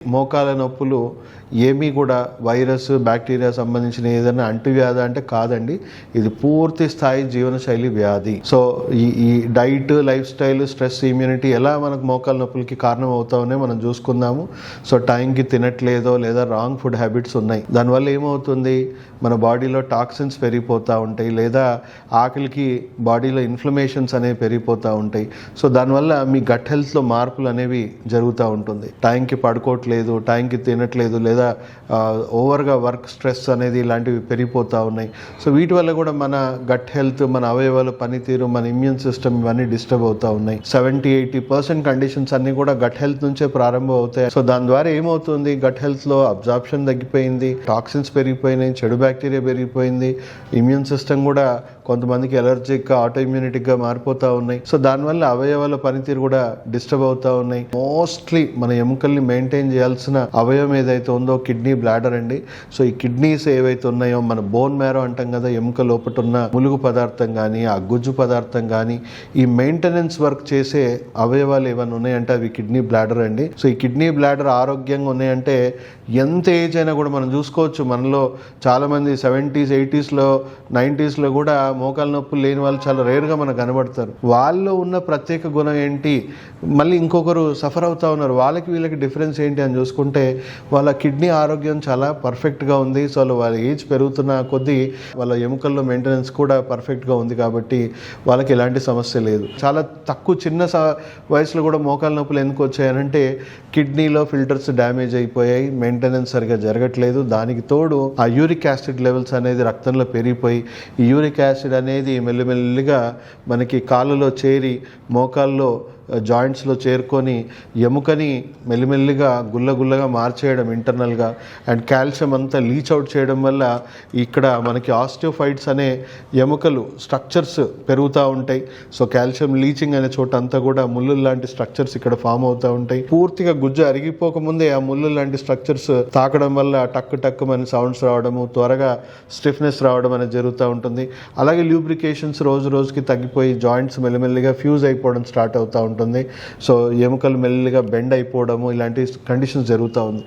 మోకాల నొప్పులు ఏమీ కూడా వైరస్ బ్యాక్టీరియా సంబంధించిన ఏదైనా అంటువ్యాధి అంటే కాదండి. ఇది పూర్తి స్థాయి జీవనశైలి వ్యాధి. సో ఈ diet, life style, stress, immunity ఎలా మనకు మోకాల నొప్పులకి కారణం అవుతామనే మనం చూసుకుందాము. సో టైంకి తినట్లేదో లేదా రాంగ్ ఫుడ్ హ్యాబిట్స్ ఉన్నాయి. దానివల్ల ఏమవుతుంది, మన బాడీలో టాక్సిన్స్ పెరిగిపోతూ ఉంటాయి, లేదా ఆకలికి బాడీలో ఇన్ఫ్లమేషన్స్ అనేవి పెరిగిపోతూ ఉంటాయి. సో దానివల్ల మీ గట్ హెల్త్లో మార్పులు అనేవి జరుగుతూ ఉంటుంది. టైంకి పడుకోవట్లేదు, టైంకి తినట్లేదు, లేదా ఓవర్గా వర్క్ స్ట్రెస్ అనేది ఇలాంటివి పెరిగిపోతూ ఉన్నాయి. సో వీటి వల్ల కూడా మన గట్ హెల్త్, మన అవయవాల పనితీరు, మన ఇమ్యూన్ సిస్టమ్ ఇవన్నీ డిస్టర్బ్ అవుతూ ఉన్నాయి. 70-80% కండిషన్స్ అన్నీ కూడా గట్ హెల్త్ నుంచే ప్రారంభం అవుతాయి. సో దాని ద్వారా ఏమవుతుంది, గట్ హెల్త్లో అబ్జార్ప్షన్ తగ్గిపోయింది, టాక్సిన్స్ పెరిగిపోయినాయి, చెడు బ్యాక్టీరియా పెరిగిపోయింది, ఇమ్యూన్ సిస్టమ్ కూడా కొంతమందికి ఎలర్జిక్గా, ఆటో ఇమ్యూనిటీగా మారిపోతూ ఉన్నాయి. సో దానివల్ల అవయవాల పనితీరు కూడా డిస్టర్బ్ అవుతూ ఉన్నాయి. మోస్ట్లీ మన ఎముకల్ని మెయింటైన్ చేయాల్సిన అవయవం ఏదైతే ఉందో కిడ్నీ, బ్లాడర్ అండి. సో ఈ కిడ్నీస్ ఏవైతే ఉన్నాయో, మన బోన్ మ్యారో అంటాం కదా, ఎముక లోపట ఉన్న ములుగు పదార్థం కానీ, ఆ గుజ్జు పదార్థం కానీ, ఈ మెయింటెనెన్స్ వర్క్ చేసే అవయవాలు ఏమైనా ఉన్నాయంటే అవి కిడ్నీ, బ్లాడర్ అండి. సో ఈ కిడ్నీ, బ్లాడర్ ఆరోగ్యంగా ఉన్నాయంటే ఎంత ఏజ్ అయినా కూడా మనం చూసుకోవచ్చు. మనలో చాలామంది 70s, 80sలో, 90sలో కూడా మోకాలు నొప్పులు లేని వాళ్ళు చాలా రేర్గా మనకు కనబడతారు. వాళ్ళు ఉన్న ప్రత్యేక గుణం ఏంటి, మళ్ళీ ఇంకొకరు సఫర్ అవుతూ ఉన్నారు, వాళ్ళకి వీళ్ళకి డిఫరెన్స్ ఏంటి అని చూసుకుంటే వాళ్ళ కిడ్నీ ఆరోగ్యం చాలా పర్ఫెక్ట్గా ఉంది. సో వాళ్ళ ఏజ్ పెరుగుతున్న కొద్దీ వాళ్ళ ఎముకల్లో మెయింటెనెన్స్ కూడా పర్ఫెక్ట్గా ఉంది, కాబట్టి వాళ్ళకి ఎలాంటి సమస్య లేదు. చాలా తక్కువ చిన్న వయసులో కూడా మోకాలు నొప్పులు ఎందుకు వచ్చాయనంటే కిడ్నీలో ఫిల్టర్స్ డ్యామేజ్ అయిపోయాయి, మెయింటెనెన్స్ సరిగా జరగట్లేదు. దానికి తోడు ఆ యూరిక్ యాసిడ్ లెవెల్స్ అనేది రక్తంలో పెరిగిపోయి, ఈ యూరిక్ యాసిడ్ అనేది మెల్లిమెల్లిగా మనకి కాళ్ళలో చేరి మోకాల్లో జాయింట్స్లో చేరుకొని ఎముకని మెల్లిమెల్లిగా గుల్లగుల్లగా మార్చేయడం ఇంటర్నల్గా, అండ్ కాల్షియం అంతా లీచ్ అవుట్ చేయడం వల్ల ఇక్కడ మనకి ఆస్టియోఫైట్స్ అనే ఎముకలు స్ట్రక్చర్స్ పెరుగుతూ ఉంటాయి. సో కాల్షియం లీచింగ్ అనే చోట అంతా కూడా ముళ్ళు లాంటి స్ట్రక్చర్స్ ఇక్కడ ఫామ్ అవుతూ ఉంటాయి. పూర్తిగా గుజ్జు అరిగిపోకముందే ఆ ముళ్ళు లాంటి స్ట్రక్చర్స్ తాకడం వల్ల టక్ టక్ అని సౌండ్స్ రావడము, త్వరగా స్టిఫ్నెస్ రావడం అనేది జరుగుతూ ఉంటుంది. అలాగే ల్యూబ్రికేషన్స్ రోజు రోజుకి తగ్గిపోయి జాయింట్స్ మెల్లిమెల్లిగా ఫ్యూజ్ అయిపోవడం స్టార్ట్ అవుతూ ఉంటుంది. సో ఎముకలు మెల్లిగా బెండ్ అయిపోవడము, ఇలాంటి కండిషన్స్ జరుగుతూ ఉంది.